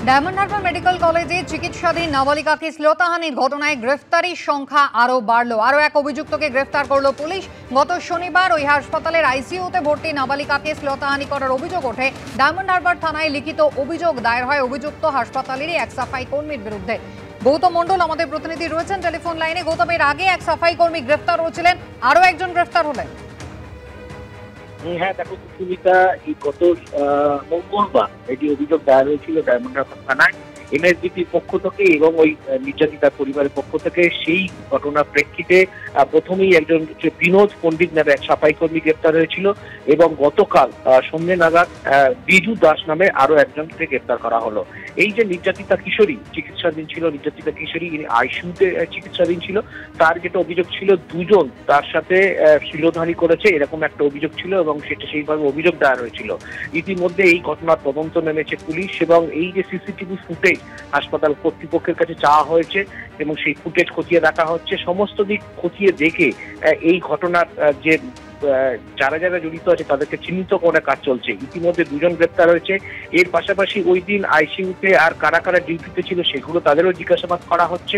Diamond Harbour medical কলেজে চিকিৎসাধীন নাবালিকাকে শ্লীলতাহানির ঘটনায় গ্রেফতারির সংখ্যা আরও বাড়ল। আরও এক অভিযুক্তকে গ্রেফতার করল পুলিশ। গত শনিবার ওই হাসপাতালের আইসিইউতে ভর্তি নাবালিকাকে শ্লীলতাহানি করার অভিযোগ ওঠে। ডায়মন্ড হারবার থানায় লিখিত অভিযোগ দায়ের হয় অভিযুক্ত হাসপাতালেরই এক সাফাই কর্মীর বিরুদ্ধে। গৌতম মণ্ডল আমাদের প্রতিনিধি রয়েছেন টেলিফোন লাইনে। গৌতমের আগে এক সাফাই কর্মী গ্রেফতার হয়েছিলেন, আরও একজন গ্রেফতার হলেন। হ্যাঁ দেখো সুমিতা, এই গত মঙ্গলবার এটি অভিযোগ দায়ের হয়েছিল ডায়মন্ড হারবার থানায় এনএসডিপির পক্ষ থেকে এবং ওই নির্যাতিতার পরিবারের পক্ষ থেকে। সেই ঘটনার প্রেক্ষিতে প্রথমেই একজন বিনোদ পণ্ডিত নামে এক সাফাই কর্মী গ্রেপ্তার হয়েছিল এবং গতকাল সন্ধ্যে নাগাদ বিজু দাস নামে আরো একজনকে গ্রেপ্তার করা হলো। এই যে নির্যাতিতা কিশোরী চিকিৎসাধীন ছিল, নির্যাতিতা কিশোরী আইসিইউতে চিকিৎসাধীন ছিল, তার যেটা অভিযোগ ছিল দুজন তার সাথে শ্লীলতাহানি করেছে এরকম একটা অভিযোগ ছিল এবং সেটা সেইভাবে অভিযোগ দায়ের হয়েছিল। ইতিমধ্যে এই ঘটনার তদন্ত নেমেছে পুলিশ এবং এই যে সিসিটিভি ফুটেজ হাসপাতাল কর্তৃপক্ষের কাছে চাওয়া হয়েছে এবং সেই ফুটেজ খতিয়ে দেখা হচ্ছে। সমস্ত দিক খতিয়ে দেখে এই ঘটনার যে যারা যারা জড়িত আছে তাদেরকে চিহ্নিত করার কাজ চলছে। ইতিমধ্যে দুজন গ্রেপ্তার হয়েছে। এর পাশাপাশি ওই দিন আইসিইউতে আর কারা কারা ডিউটিতে ছিল সেগুলো তাদেরও জিজ্ঞাসাবাদ করা হচ্ছে।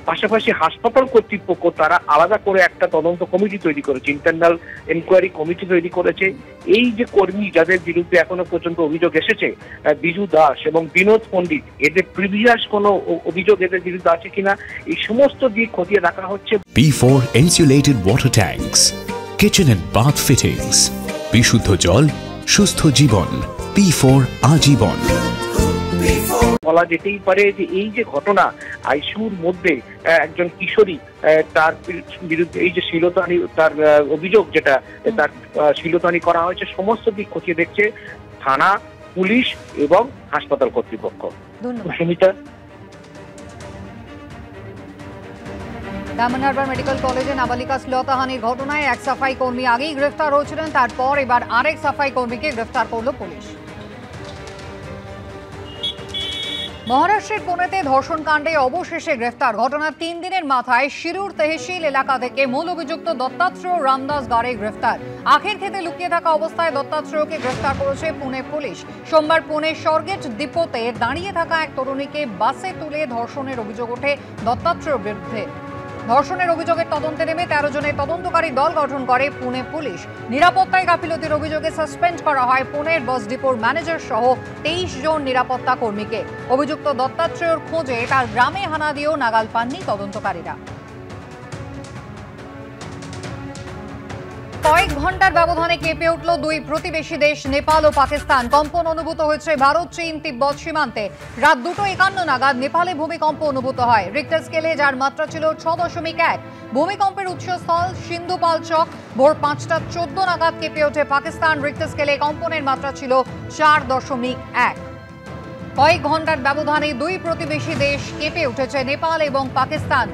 পাশাপাশি হাসপাতাল কর্তৃপক্ষ তারা আলাদা করে একটা তদন্ত কমিটি তৈরি করেছে, ইন্টারনাল এনকোয়ারি কমিটি তৈরি করেছে। এই যে কর্মী যাদের বিরুদ্ধে এখনো পর্যন্ত অভিযোগ এসেছে, বিজু দাস এবং বিনোদ পণ্ডিত, এদের প্রিভিয়াস কোনো অভিযোগ এদের বিরুদ্ধে আছে কিনা এই সমস্ত দিক খতিয়ে দেখা হচ্ছে। P4 insulated water tanks, kitchen and bath fittings, বিশুদ্ধ জল, সুস্থ জীবন, P4 আজীবন। বলা যেতেই পারে যে এই যে ঘটনা আইসিইউর মধ্যে একজন কিশোরী তার বিরুদ্ধে এই যে শ্লীলতাহানি তার অভিযোগ যেটা তার শ্লীলতাহানি করা হয়েছে, সমস্ত দিক খতিয়ে দেখছে থানা, পুলিশ এবং হাসপাতাল কর্তৃপক্ষ। সুমিতা, ডায়মন্ড হারবার মেডিকেল কলেজে নাবালিকা শ্লীলতাহানির ঘটনায় এক সাফাই কর্মী আগেই গ্রেফতার হয়েছিলেন, তারপর এবার আরেক সাফাই কর্মীকে গ্রেফতার করল পুলিশ। মহারাষ্ট্রের পুনেতে ধর্ষণ কাণ্ডে অবশেষে গ্রেফতার। ঘটনার 3 দিনের মাথায় শিরুর তেহসিল এলাকা থেকে মূল অভিযুক্ত দত্তাত্রেয় রামদাস গাড়ে গ্রেফতার। আখের খেতে লুকিয়ে থাকা অবস্থায় দত্তাত্রেয়কে গ্রেফতার করেছে পুনে পুলিশ। সোমবার পুনে স্বর্গেট ডিপোতে দাঁড়িয়ে থাকা এক তরুণীকে বাসে তুলে ধর্ষণের অভিযোগ ওঠে দত্তাত্রেয়র বিরুদ্ধে। ধর্ষণের অভিযোগের তদন্তে নেমে 13 জনের তদন্তকারী দল গঠন করে পুনে পুলিশ। নিরাপত্তায় গাফিলতির অভিযোগে সাসপেন্ড করা হয় পুনের বাস ডিপোর ম্যানেজার সহ 23 জন নিরাপত্তা কর্মীকে। অভিযুক্ত দত্তাত্রেয়র খোঁজে তার গ্রামে হানা দিয়েও নাগাল পাননি তদন্তকারীরা। কয়েক ঘন্টার ব্যবধানে কেঁপে উঠল দুই প্রতিবেশী দেশ নেপাল ও পাকিস্তান। কম্পন অনুভূত হয়েছে ভারত, চীন, তিব্বত সীমান্তে। রাত 2:51 নাগাদ নেপালে ভূমিকম্প অনুভূত হয় রিক্টার স্কেলে, যার মাত্রা ছিল 6.1। ভূমিকম্পের উৎসস্থল সিন্ধুপালচক। ভোর 5:14 নাগাদ কেঁপে ওঠে পাকিস্তান। রিক্টার স্কেলে কম্পনের মাত্রা ছিল 4.1। কয়েক ঘন্টার ব্যবধানে দুই প্রতিবেশী দেশ কেঁপে উঠেছে নেপাল এবং পাকিস্তান।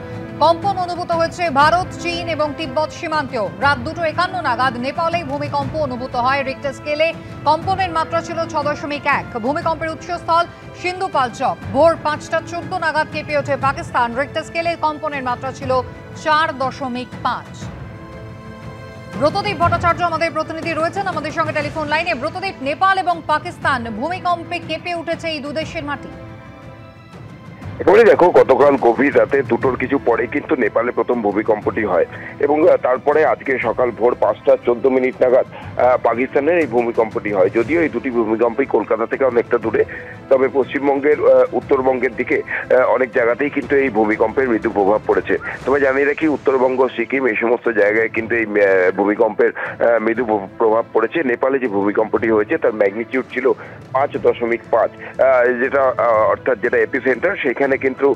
কম্পন অনুভূত হয়েছে ভারত, চীন এবং তিব্বত সীমান্তেও। রাত 2:51 নাগাদ নেপালে ভূমিকম্প অনুভূত হয় রিক্টার স্কেলে, কম্পনের মাত্রা ছিল 6.1। ভূমিকম্পের উৎসস্থল সিন্ধুপালচক। ভোর 5:14 নাগাদ কেঁপে ওঠে পাকিস্তান। রিক্টার স্কেলে কম্পনের মাত্রা ছিল 4.5। ব্রতদীপ ভট্টাচার্য আমাদের প্রতিনিধি রয়েছেন আমাদের সঙ্গে টেলিফোন লাইনে। ব্রতদীপ, নেপাল এবং পাকিস্তান ভূমিকম্পে কেঁপে উঠেছে এই দুদেশের মাটি। এবারে দেখো, গতকাল গভীর রাতে 2টোর কিছু পরে কিন্তু নেপালে প্রথম ভূমিকম্পটি হয় এবং তারপরে আজকে সকাল ভোর 5:14 নাগাদ পাকিস্তানের এই ভূমিকম্পটি হয়। যদিও এই দুটি ভূমিকম্পই কলকাতা থেকে অনেকটা দূরে, তবে পশ্চিমবঙ্গের উত্তরবঙ্গের দিকে অনেক জায়গাতেই কিন্তু এই ভূমিকম্পের মৃদু প্রভাব পড়েছে। তবে জানিয়ে রাখি, উত্তরবঙ্গ, সিকিম এই সমস্ত জায়গায় কিন্তু এই ভূমিকম্পের মৃদু প্রভাব পড়েছে। নেপালে যে ভূমিকম্পটি হয়েছে তার ম্যাগনিটিউড ছিল 5.5, যেটা অর্থাৎ যেটা এপিসেন্টার, সেখানে কিন্তু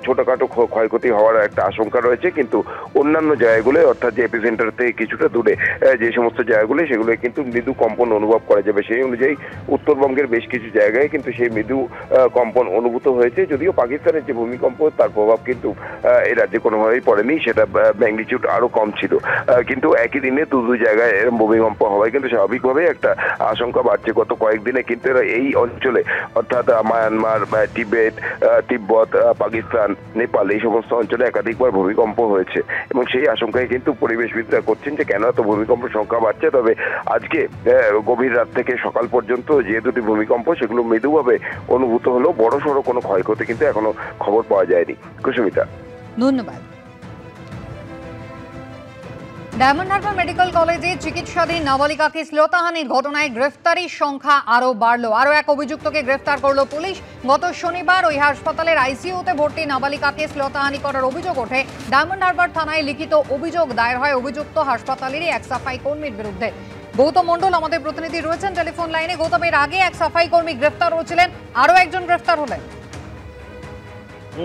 ছোটখাটো ক্ষয়ক্ষতি হওয়ার একটা আশঙ্কা রয়েছে। কিন্তু অন্যান্য জায়গাগুলো অর্থাৎ যে এপিসেন্টার থেকে কিছুটা দূরে যে সমস্ত জায়গাগুলো সেগুলো কিন্তু মৃদু কম্পন অনুভব করা যাবে। সেই অনুযায়ী উত্তরবঙ্গের বেশ কিছু জায়গায় কিন্তু সেই মৃদু কম্পন অনুভূত হয়েছে। যদিও পাকিস্তানের যে ভূমিকম্প তার প্রভাব কিন্তু এই রাজ্যে কোনোভাবেই পড়েনি, সেটা ম্যাগনিটিউড আরো কম ছিল। কিন্তু একই দিনে দুই জায়গায় এরকম ভূমিকম্প হওয়ায় কিন্তু স্বাভাবিকভাবেই একটা আশঙ্কা বাড়ছে। গত কয়েকদিনে কিন্তু এই অঞ্চলে অর্থাৎ মায়ানমার, তিব্বত, ভারত, পাকিস্তান, নেপাল এই সমস্ত অঞ্চলে একাধিকবার ভূমিকম্প হয়েছে এবং সেই আশঙ্কায় কিন্তু পরিবেশবিদরা করছেন যে কেন এত ভূমিকম্প সংখ্যা বাড়ছে। তবে আজকে গভীর রাত থেকে সকাল পর্যন্ত যে দুটি ভূমিকম্প সেগুলো মৃদুভাবে অনুভূত হলেও বড়সড় কোনো ক্ষয়ক্ষতি কিন্তু এখনো খবর পাওয়া যায়নি। কুসুমিতা, ধন্যবাদ। ডায়মন্ড হারবার মেডিকেল কলেজে চিকিৎসাধীন নাবালিকাকে শ্লীলতাহানির ঘটনায় গ্রেফতারির সংখ্যা আরও বাড়ল। আরও এক অভিযুক্তকে গ্রেফতার করল পুলিশ। গত শনিবার ওই হাসপাতালের আইসিইউতে ভর্তি নাবালিকাকে শ্লীলতাহানি করার অভিযোগ ওঠে। ডায়মন্ড হারবার থানায় লিখিত অভিযোগ দায়ের হয় অভিযুক্ত হাসপাতালেরই এক সাফাই কর্মীর বিরুদ্ধে। গৌতম মণ্ডল আমাদের প্রতিনিধি রয়েছেন টেলিফোন লাইনে। গৌতমের আগে এক সাফাই কর্মী গ্রেফতার হয়েছিলেন, আরও একজন গ্রেফতার হলেন।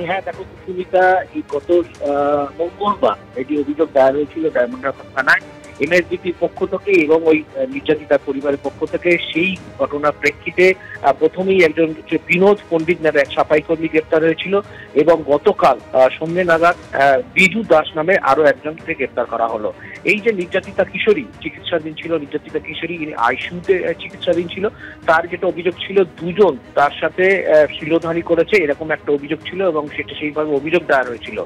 হ্যাঁ দেখো সুমিতা, এই গত মঙ্গলবার এটি অভিযোগ দায়ের হয়েছিল ডায়মন্ড হারবার থানায় এমএসডিপির পক্ষ থেকে এবং ওই নির্যাতিতার পরিবারের পক্ষ থেকে। সেই ঘটনার প্রেক্ষিতে প্রথমেই একজন বিনোদ পণ্ডিত নামে এক সাফাই কর্মী গ্রেপ্তার হয়েছিল এবং গতকাল সন্ধ্যে নাগাদ বিজু দাস নামে আরো একজনকে গ্রেপ্তার করা হলো। এই যে নির্যাতিতা কিশোরী চিকিৎসাধীন ছিল, নির্যাতিতা কিশোরী আইসিইউতে চিকিৎসাধীন ছিল, তার যেটা অভিযোগ ছিল দুজন তার সাথে শ্লীলতাহানি করেছে এরকম একটা অভিযোগ ছিল এবং সেটা সেইভাবে অভিযোগ দায়ের হয়েছিল।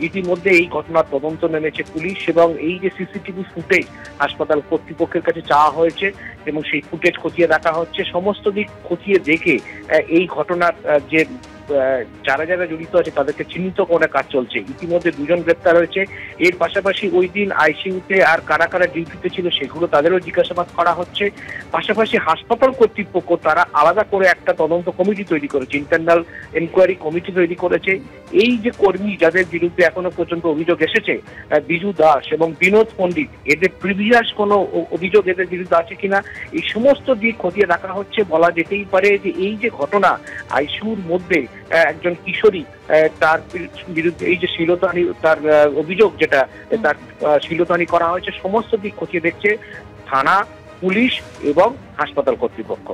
ইতিমধ্যে এই ঘটনার তদন্ত নেমেছে পুলিশ এবং এই যে সিসিটিভি ফুটেজ হাসপাতাল কর্তৃপক্ষের কাছে চাওয়া হয়েছে এবং সেই ফুটেজ খতিয়ে দেখা হচ্ছে। সমস্ত দিক খতিয়ে দেখে এই ঘটনার যে যারা যারা জড়িত আছে তাদেরকে চিহ্নিত করার কাজ চলছে। ইতিমধ্যে দুজন গ্রেপ্তার হয়েছে। এর পাশাপাশি ওই দিন আইসিইউতে আর কারা কারা ডিউটিতে ছিল সেগুলো তাদেরও জিজ্ঞাসাবাদ করা হচ্ছে। পাশাপাশি হাসপাতাল কর্তৃপক্ষ তারা আলাদা করে একটা তদন্ত কমিটি তৈরি করেছে, ইন্টারনাল এনকোয়ারি কমিটি তৈরি করেছে। এই যে কর্মী যাদের বিরুদ্ধে এখনো পর্যন্ত অভিযোগ এসেছে, বিজু দাস এবং বিনোদ পণ্ডিত, এদের প্রিভিয়াস কোনো অভিযোগ এদের বিরুদ্ধে আছে কিনা এই সমস্ত দিক খতিয়ে দেখা হচ্ছে। বলা যেতেই পারে যে এই যে ঘটনা আইসিইউর মধ্যে একজন কিশোরী তার বিরুদ্ধে এই যে শ্লীলতাহানি তার অভিযোগ যেটা তার শ্লীলতাহানি করা হয়েছে, সমস্ত দিক খতিয়ে দেখছে থানা, পুলিশ এবং হাসপাতাল কর্তৃপক্ষ।